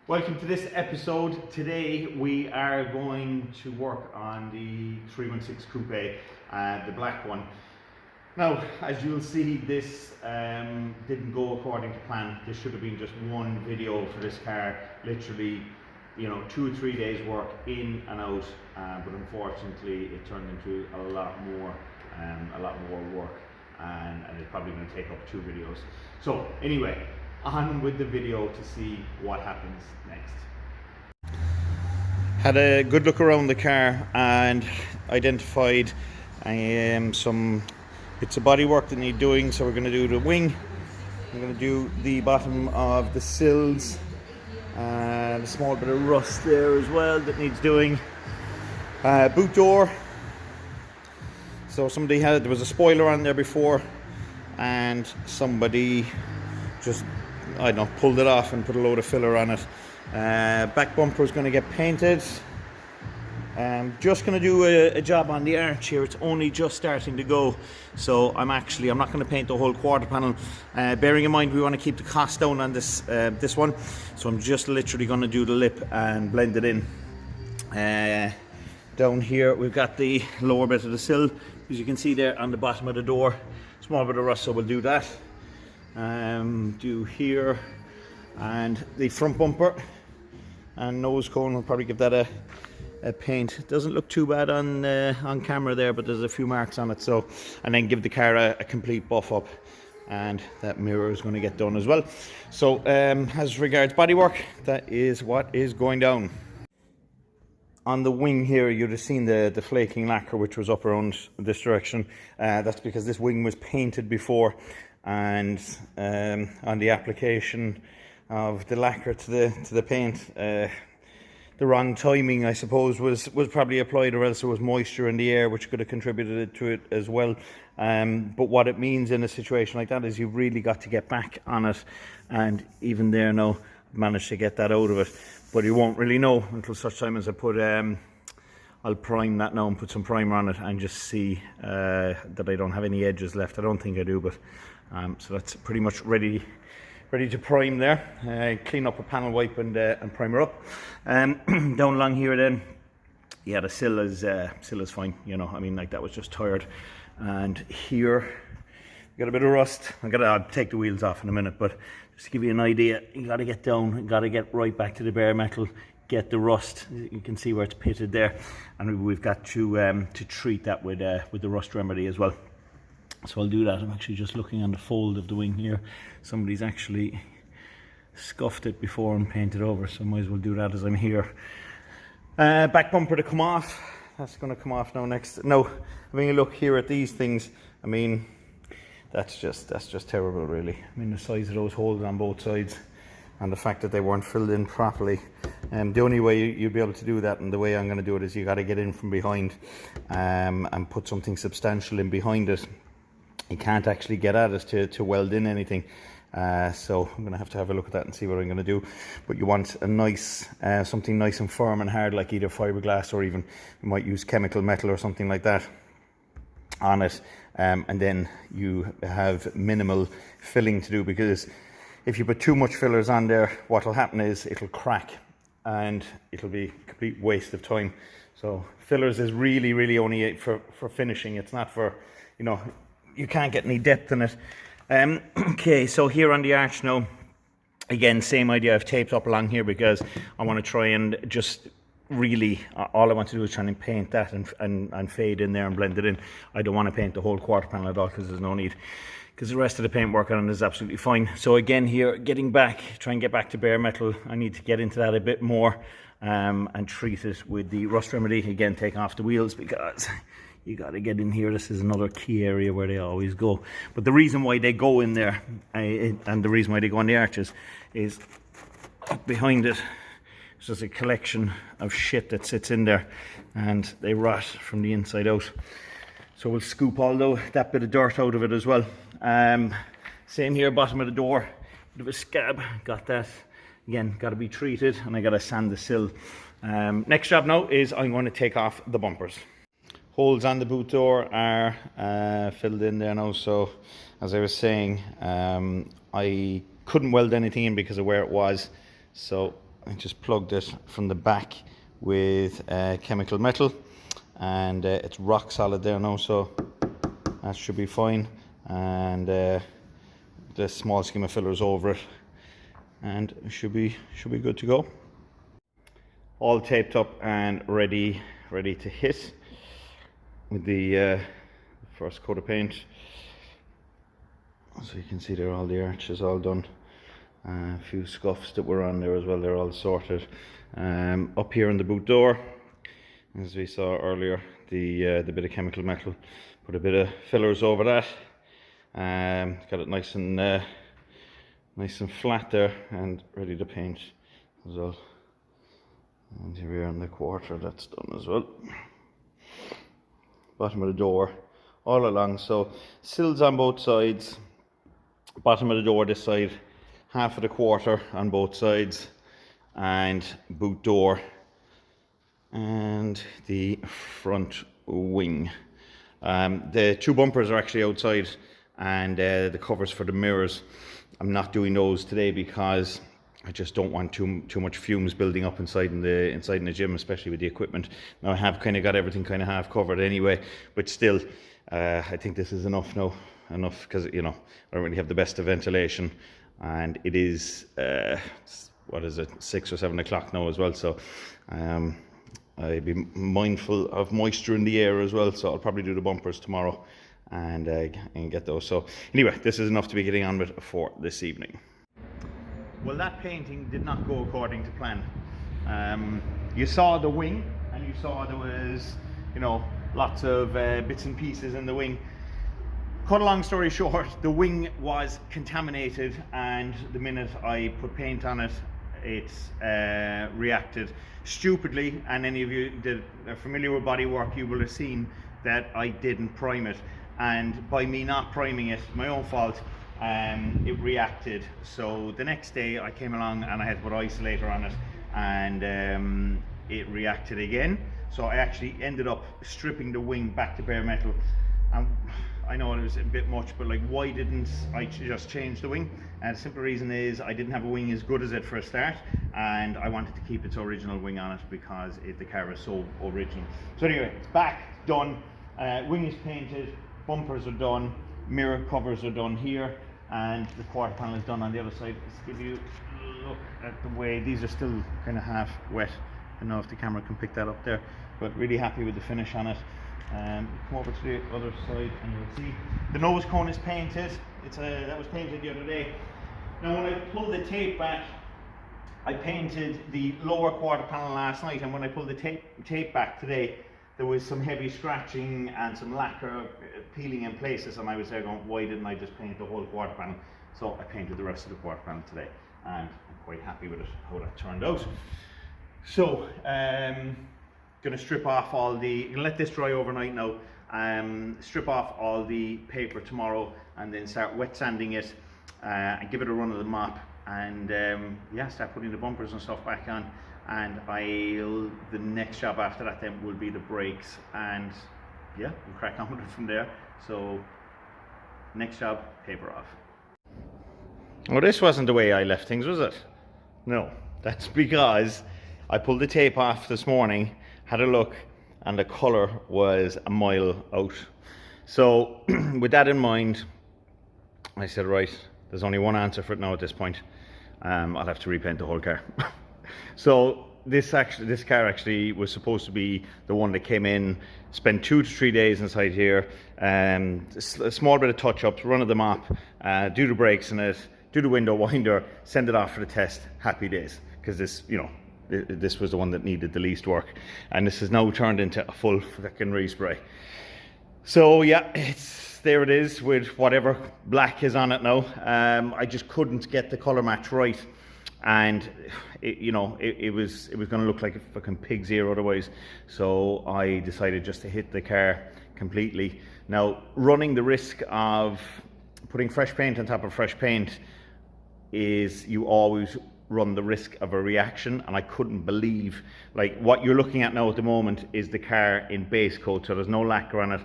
Welcome to this episode. Today we are going to work on the 316 coupe, the black one. Now, as you'll see, this didn't go according to plan. This should have been just one video for this car, literally, 2 or 3 days work in and out, but unfortunately it turned into a lot more work, and it's probably going to take up 2 videos. So anyway, on with the video to see what happens next. Had a good look around the car and identified some bits of bodywork that need doing. So we're going to do the wing, I'm going to do the bottom of the sills, and a small bit of rust there as well that needs doing. Boot door, so there was a spoiler on there before and somebody just, I don't know, pulled it off and put a load of filler on it. Back bumper is going to get painted. Just going to do a job on the arch here. It's only just starting to go, so I'm not going to paint the whole quarter panel. Bearing in mind we want to keep the cost down on this one, so I'm just literally going to do the lip and blend it in. Down here we've got the lower bit of the sill, as you can see there on the bottom of the door. Small bit of rust, so we'll do that. Do here, and the front bumper and nose cone, we'll probably give that a paint. It doesn't look too bad on camera there, but there's a few marks on it, so, and then give the car a complete buff up, and that mirror is going to get done as well. So as regards bodywork, that is what is going down. On the wing here, you'd have seen the flaking lacquer which was up around this direction. That's because this wing was painted before, and on the application of the lacquer to the paint, the wrong timing, I suppose, was probably applied, or else there was moisture in the air which could have contributed to it as well. But what it means in a situation like that is you've really got to get back on it, and even there now I've managed to get that out of it, but you won't really know until such time as I put I'll prime that now and put some primer on it and just see that I don't have any edges left. I don't think I do, but so that's pretty much ready to prime there. Clean up a panel wipe and primer up. Down along here then, yeah, the sill is fine, I mean, like, that was just tired. And here got a bit of rust. I'll take the wheels off in a minute, but just to give you an idea, you got to get down, you got to get right back to the bare metal, get the rust. You can see where it's pitted there, and we've got to treat that with the rust remedy as well. So I'll do that. I'm actually just looking on the fold of the wing here. Somebody's actually scuffed it before and painted over, so I might as well do that as I'm here. Back bumper to come off. That's going to come off now next. Now, having a look here at these things, I mean, that's just terrible, really. I mean, the size of those holes on both sides, and the fact that they weren't filled in properly. The only way you'd be able to do that, and the way I'm going to do it, is you got to get in from behind and put something substantial in behind it. You can't actually get at it to weld in anything, so I'm going to have a look at that and see what I'm going to do. But you want a nice something nice and firm and hard, like either fiberglass, or even you might use chemical metal or something like that on it, and then you have minimal filling to do, because if you put too much fillers on there, what will happen is it'll crack and it'll be a complete waste of time. So fillers is really only for finishing. It's not for, you can't get any depth in it. Okay, so here on the arch now, again, same idea. I've taped up along here because I want to try and just really, all I want to do is try and paint that and fade in there and blend it in. I don't want to paint the whole quarter panel at all, because there's no need, because the rest of the paint work on it is absolutely fine. So again here, try and get back to bare metal. I need to get into that a bit more and treat it with the rust remedy. Again, take off the wheels, because you got to get in here. This is another key area where they always go. But the reason why they go in there, and the reason why they go on the arches, is behind it, it's just a collection of shit that sits in there, and they rot from the inside out. So we'll scoop all that bit of dirt out of it as well. Same here, bottom of the door, bit of a scab. Got that. Again, got to be treated, and I got to sand the sill. Next job now is I'm going to take off the bumpers. Holes on the boot door are filled in there now. So as I was saying, I couldn't weld anything in because of where it was. So I just plugged it from the back with chemical metal, and it's rock solid there now, so that should be fine. And the small scheme of fillers over it, and it should be good to go. All taped up and ready to hit with the first coat of paint. So you can see there all the arches all done. A few scuffs that were on there as well, they're all sorted. Up here on the boot door, as we saw earlier, the bit of chemical metal, put a bit of fillers over that. Got it nice and flat there and ready to paint as well. And here we are on the quarter, that's done as well. Bottom of the door all along, so sills on both sides, bottom of the door this side, half of the quarter on both sides, and boot door and the front wing. The two bumpers are actually outside, and the covers for the mirrors, I'm not doing those today because I just don't want too much fumes building up inside in the gym, especially with the equipment. Now I have kind of got everything kind of half covered anyway, but still, I think this is enough now. Enough, because I don't really have the best of ventilation, and it is what is it, 6 or 7 o'clock now as well. So I'd be mindful of moisture in the air as well. So I'll probably do the bumpers tomorrow and get those. So anyway, this is enough to be getting on with for this evening. Well, that painting did not go according to plan. You saw the wing, and you saw there was, lots of bits and pieces in the wing. Cut a long story short, the wing was contaminated, and the minute I put paint on it, it's reacted stupidly. And any of you that are familiar with Bodywork, you will have seen that I didn't prime it, and by me not priming it, my own fault, it reacted. So the next day I came along and I had to put isolator on it, and it reacted again. So I actually ended up stripping the wing back to bare metal. And I know it was a bit much, but like, why didn't I just change the wing? And the simple reason is I didn't have a wing as good as it for a start, and I wanted to keep its original wing on it because the car is so original. So anyway, it's back, done. Wing is painted, bumpers are done, mirror covers are done here, and the quarter panel is done on the other side. Let's give you a look at the way these are still kind of half wet. I don't know if the camera can pick that up there, but really happy with the finish on it. Come over to the other side and you'll see the nose cone is painted. That was painted the other day. Now when I pulled the tape back, I painted the lower quarter panel last night, and when I pulled the tape back today, there was some heavy scratching and some lacquer peeling in places, and I was there going, why didn't I just paint the whole quarter panel? So I painted the rest of the quarter panel today, and I'm quite happy with it, how that turned out. So gonna strip off all the, let this dry overnight now, strip off all the paper tomorrow, and then start wet sanding it, and give it a run of the mop, and yeah, start putting the bumpers and stuff back on. And the next job after that then will be the brakes, and yeah, we'll crack on with it from there. So next job, paper off. Well, this wasn't the way I left things, was it? No, that's because I pulled the tape off this morning, had a look, and the colour was a mile out. So with that in mind, I said, right, there's only one answer for it now at this point. I'll have to repaint the whole car. So this car actually was supposed to be the one that came in, spent 2 to 3 days inside here, a small bit of touch-ups, run of the mop, do the brakes in it, do the window winder, send it off for the test, happy days. Because this, this was the one that needed the least work, and this has now turned into a full fucking respray. So yeah, there it is with whatever black is on it now. I just couldn't get the color match right, and it was going to look like a fucking pig's ear otherwise. So I decided just to hit the car completely. Now, running the risk of putting fresh paint on top of fresh paint is you always run the risk of a reaction, and I couldn't believe, like, what you're looking at now at the moment is the car in base coat, so there's no lacquer on it.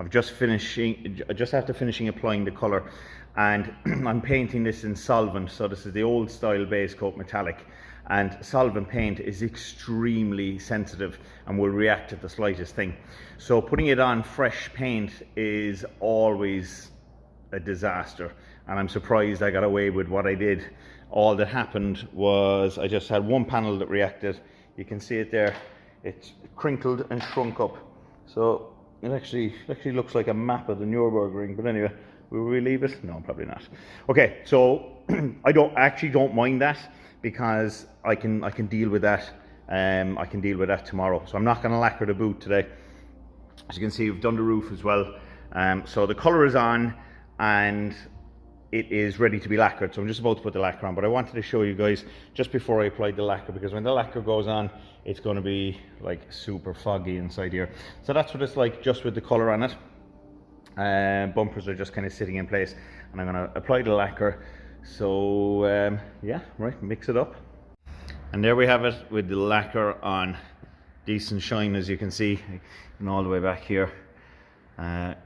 Just after finishing applying the color, and I'm painting this in solvent, so this is the old style base coat metallic, and solvent paint is extremely sensitive and will react to the slightest thing. So putting it on fresh paint is always a disaster, and I'm surprised I got away with what I did. All that happened was I just had one panel that reacted. You can see it there, it's crinkled and shrunk up, so it actually looks like a map of the Nürburgring. But anyway, will we leave it? No, probably not. Okay, so I don't mind that, because I can deal with that. I can deal with that tomorrow. So I'm not going to lacquer the boot today. As you can see, we've done the roof as well. So the colour is on and it is ready to be lacquered. So I'm just about to put the lacquer on, but I wanted to show you guys just before I applied the lacquer, because when the lacquer goes on, it's going to be like super foggy inside here. So that's what it's like just with the colour on it. Bumpers are just kind of sitting in place, and I'm going to apply the lacquer. So yeah, right, mix it up. And there we have it with the lacquer on. Decent shine, as you can see, and all the way back here,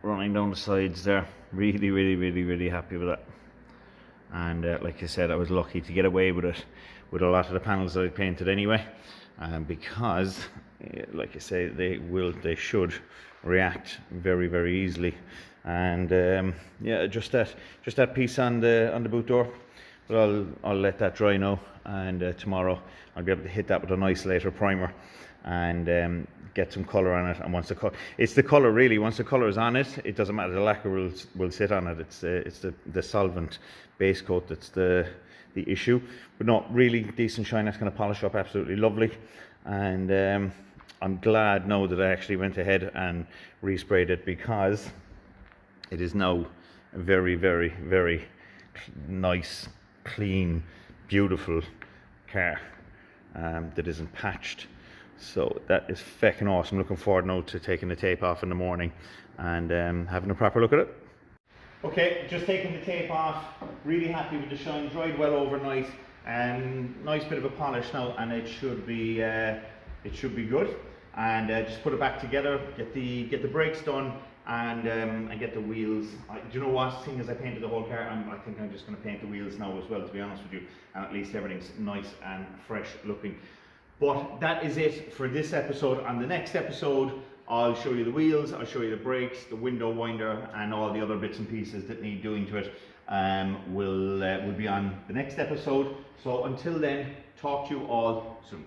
running down the sides there. Really happy with that. And like I said, I was lucky to get away with it with a lot of the panels that I painted anyway, because like I say, they should react very easily. And yeah, just that piece on the boot door, but I'll let that dry now, and tomorrow I'll be able to hit that with an isolator primer and get some color on it. And once it's the color really, once the color is on it, it doesn't matter, the lacquer will sit on it. It's the solvent base coat that's the issue. But no, really decent shine. That's going to polish up absolutely lovely. And I'm glad now that I actually went ahead and resprayed it, because it is now a very nice, clean, beautiful car that isn't patched. So that is feckin' awesome. Looking forward now to taking the tape off in the morning and having a proper look at it. Okay, just taking the tape off. Really happy with the shine. Dried well overnight. Nice bit of a polish now, and it should be good. And just put it back together. Get the brakes done, and get the wheels. Do you know what? Seeing as I painted the whole car, I think I'm just going to paint the wheels now as well, to be honest with you. And at least everything's nice and fresh looking. But that is it for this episode. On the next episode, I'll show you the wheels, I'll show you the brakes, the window winder, and all the other bits and pieces that need doing to it. Will be on the next episode. So until then, talk to you all soon.